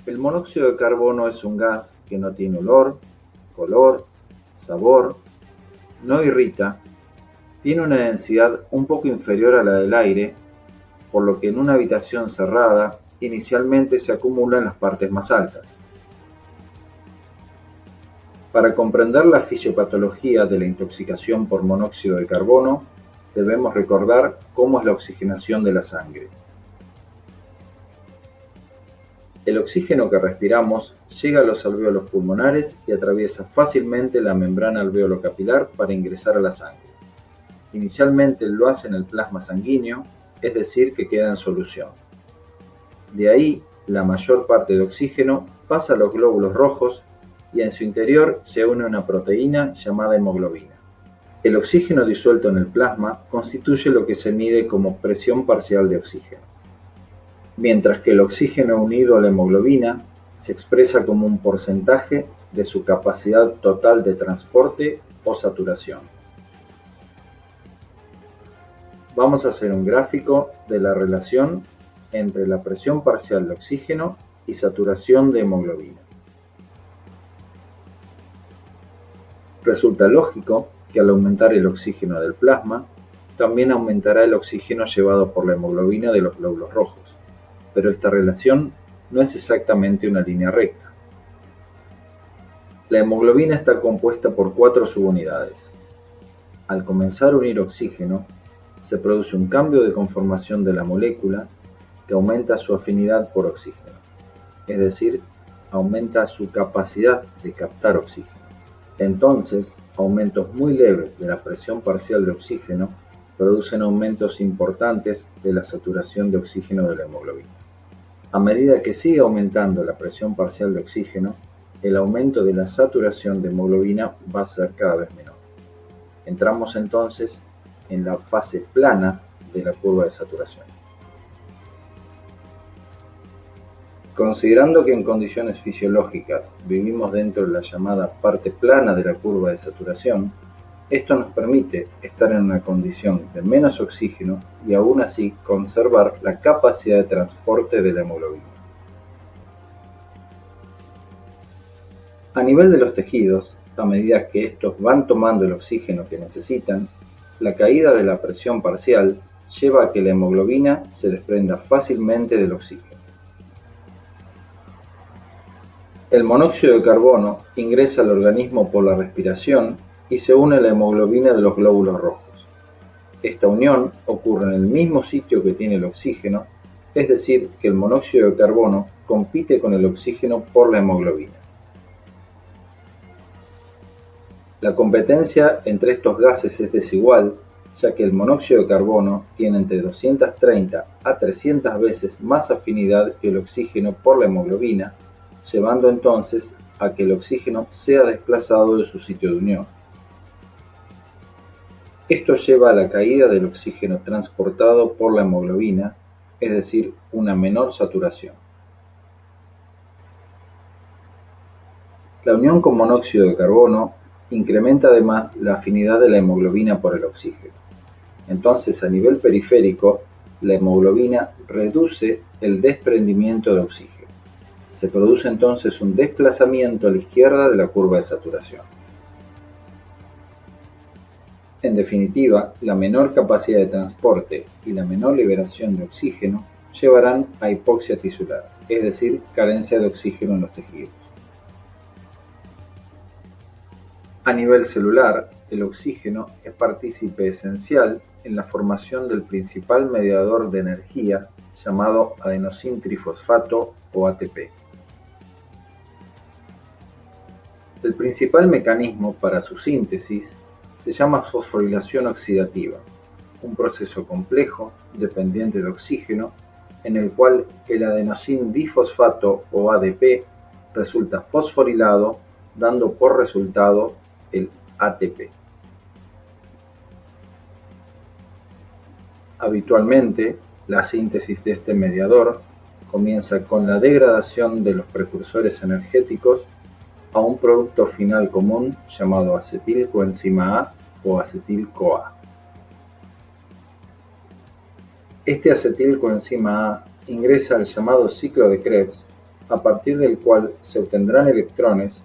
El monóxido de carbono es un gas que no tiene olor, color, sabor, no irrita, tiene una densidad un poco inferior a la del aire, por lo que en una habitación cerrada inicialmente se acumula en las partes más altas. Para comprender la fisiopatología de la intoxicación por monóxido de carbono, debemos recordar cómo es la oxigenación de la sangre. El oxígeno que respiramos llega a los alvéolos pulmonares y atraviesa fácilmente la membrana alveolo-capilar para ingresar a la sangre. Inicialmente lo hace en el plasma sanguíneo, es decir, que queda en solución. De ahí, la mayor parte de oxígeno pasa a los glóbulos rojos y en su interior se une una proteína llamada hemoglobina. El oxígeno disuelto en el plasma constituye lo que se mide como presión parcial de oxígeno, mientras que el oxígeno unido a la hemoglobina se expresa como un porcentaje de su capacidad total de transporte o saturación. Vamos a hacer un gráfico de la relación entre la presión parcial de oxígeno y saturación de hemoglobina. Resulta lógico que al aumentar el oxígeno del plasma, también aumentará el oxígeno llevado por la hemoglobina de los glóbulos rojos, pero esta relación no es exactamente una línea recta. La hemoglobina está compuesta por 4 subunidades. Al comenzar a unir oxígeno, se produce un cambio de conformación de la molécula que aumenta su afinidad por oxígeno, es decir, aumenta su capacidad de captar oxígeno. Entonces, aumentos muy leves de la presión parcial de oxígeno producen aumentos importantes de la saturación de oxígeno de la hemoglobina. A medida que sigue aumentando la presión parcial de oxígeno, el aumento de la saturación de hemoglobina va a ser cada vez menor. Entramos entonces en la fase plana de la curva de saturación. Considerando que en condiciones fisiológicas vivimos dentro de la llamada parte plana de la curva de saturación, esto nos permite estar en una condición de menos oxígeno y aún así conservar la capacidad de transporte de la hemoglobina. A nivel de los tejidos, a medida que estos van tomando el oxígeno que necesitan, la caída de la presión parcial lleva a que la hemoglobina se desprenda fácilmente del oxígeno. El monóxido de carbono ingresa al organismo por la respiración y se une a la hemoglobina de los glóbulos rojos. Esta unión ocurre en el mismo sitio que tiene el oxígeno, es decir, que el monóxido de carbono compite con el oxígeno por la hemoglobina. La competencia entre estos gases es desigual, ya que el monóxido de carbono tiene entre 230 a 300 veces más afinidad que el oxígeno por la hemoglobina, llevando entonces a que el oxígeno sea desplazado de su sitio de unión. Esto lleva a la caída del oxígeno transportado por la hemoglobina, es decir, una menor saturación. La unión con monóxido de carbono incrementa además la afinidad de la hemoglobina por el oxígeno. Entonces, a nivel periférico, la hemoglobina reduce el desprendimiento de oxígeno. Se produce entonces un desplazamiento a la izquierda de la curva de saturación. En definitiva, la menor capacidad de transporte y la menor liberación de oxígeno llevarán a hipoxia tisular, es decir, carencia de oxígeno en los tejidos. A nivel celular, el oxígeno es partícipe esencial en la formación del principal mediador de energía llamado adenosín-trifosfato o ATP. El principal mecanismo para su síntesis se llama fosforilación oxidativa, un proceso complejo, dependiente de oxígeno, en el cual el adenosín-difosfato o ADP resulta fosforilado, dando por resultado el ATP. Habitualmente, la síntesis de este mediador comienza con la degradación de los precursores energéticos a un producto final común llamado acetilcoenzima A o acetil-CoA. Este acetilcoenzima A ingresa al llamado ciclo de Krebs a partir del cual se obtendrán electrones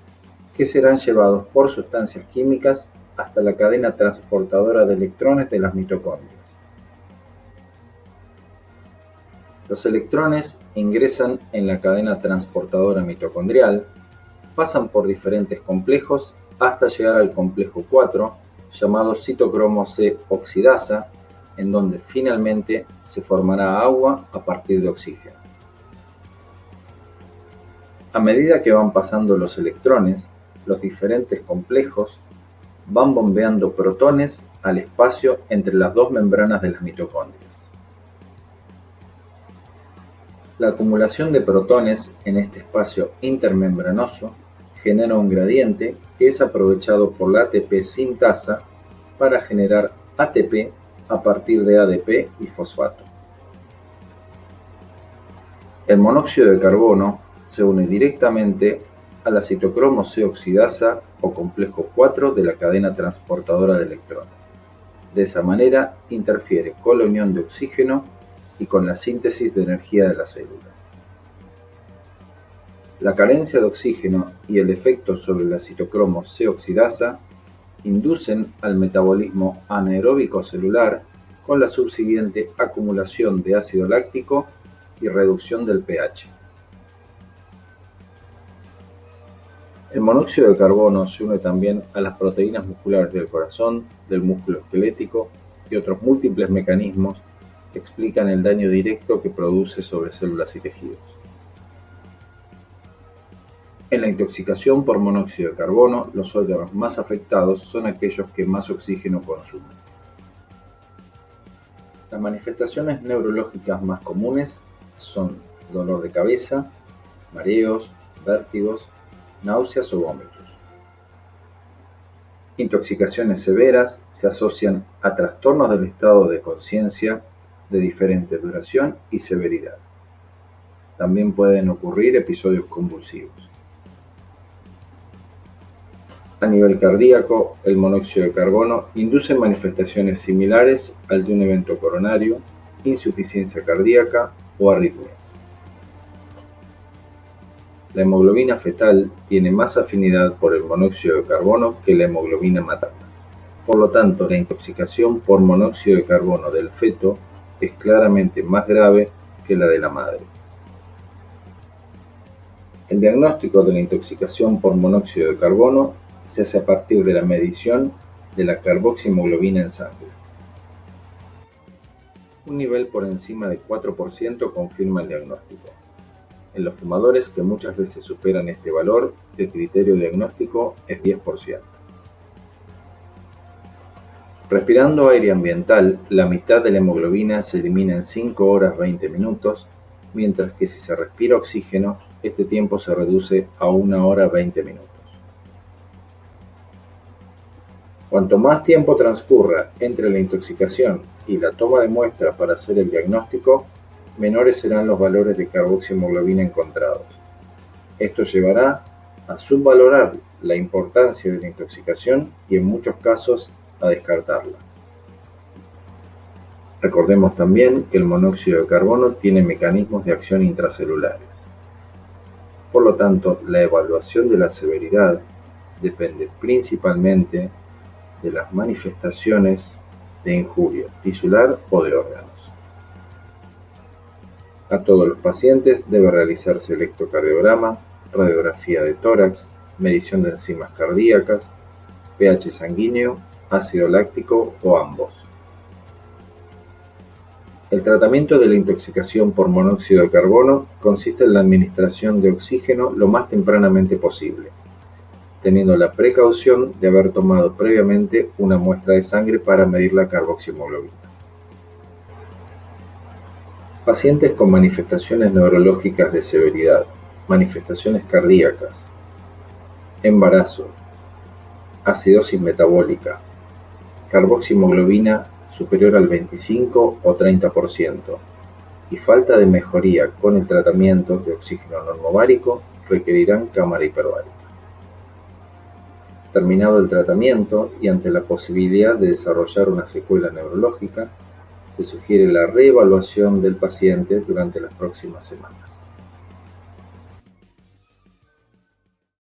que serán llevados por sustancias químicas hasta la cadena transportadora de electrones de las mitocondrias. Los electrones ingresan en la cadena transportadora mitocondrial, pasan por diferentes complejos hasta llegar al complejo 4, llamado citocromo C oxidasa, en donde finalmente se formará agua a partir de oxígeno. A medida que van pasando los electrones, los diferentes complejos van bombeando protones al espacio entre las dos membranas de las mitocondrias. La acumulación de protones en este espacio intermembranoso genera un gradiente que es aprovechado por la ATP sintasa para generar ATP a partir de ADP y fosfato. El monóxido de carbono se une directamente a la citocromo C oxidasa o complejo 4 de la cadena transportadora de electrones. De esa manera interfiere con la unión de oxígeno y con la síntesis de energía de la célula. La carencia de oxígeno y el efecto sobre la citocromo C oxidasa inducen al metabolismo anaeróbico celular con la subsiguiente acumulación de ácido láctico y reducción del pH. El monóxido de carbono se une también a las proteínas musculares del corazón, del músculo esquelético y otros múltiples mecanismos que explican el daño directo que produce sobre células y tejidos. En la intoxicación por monóxido de carbono, los órganos más afectados son aquellos que más oxígeno consumen. Las manifestaciones neurológicas más comunes son dolor de cabeza, mareos, vértigos, náuseas o vómitos. Intoxicaciones severas se asocian a trastornos del estado de conciencia de diferente duración y severidad. También pueden ocurrir episodios convulsivos. A nivel cardíaco, el monóxido de carbono induce manifestaciones similares al de un evento coronario, insuficiencia cardíaca o arritmias. La hemoglobina fetal tiene más afinidad por el monóxido de carbono que la hemoglobina materna. Por lo tanto, la intoxicación por monóxido de carbono del feto es claramente más grave que la de la madre. El diagnóstico de la intoxicación por monóxido de carbono se hace a partir de la medición de la carboxihemoglobina en sangre. Un nivel por encima de 4% confirma el diagnóstico. En los fumadores que muchas veces superan este valor, el criterio diagnóstico es 10%. Respirando aire ambiental, la mitad de la hemoglobina se elimina en 5 horas 20 minutos, mientras que si se respira oxígeno, este tiempo se reduce a 1 hora 20 minutos. Cuanto más tiempo transcurra entre la intoxicación y la toma de muestra para hacer el diagnóstico, menores serán los valores de carboxihemoglobina encontrados. Esto llevará a subvalorar la importancia de la intoxicación y en muchos casos a descartarla. Recordemos también que el monóxido de carbono tiene mecanismos de acción intracelulares. Por lo tanto, la evaluación de la severidad depende principalmente de las manifestaciones de injuria tisular o de órganos. A todos los pacientes debe realizarse electrocardiograma, radiografía de tórax, medición de enzimas cardíacas, pH sanguíneo, ácido láctico o ambos. El tratamiento de la intoxicación por monóxido de carbono consiste en la administración de oxígeno lo más tempranamente posible, teniendo la precaución de haber tomado previamente una muestra de sangre para medir la carboxihemoglobina. Pacientes con manifestaciones neurológicas de severidad, manifestaciones cardíacas, embarazo, acidosis metabólica, carboxihemoglobina superior al 25 o 30% y falta de mejoría con el tratamiento de oxígeno normovárico requerirán cámara hiperbárica. Terminado el tratamiento y ante la posibilidad de desarrollar una secuela neurológica, se sugiere la reevaluación del paciente durante las próximas semanas.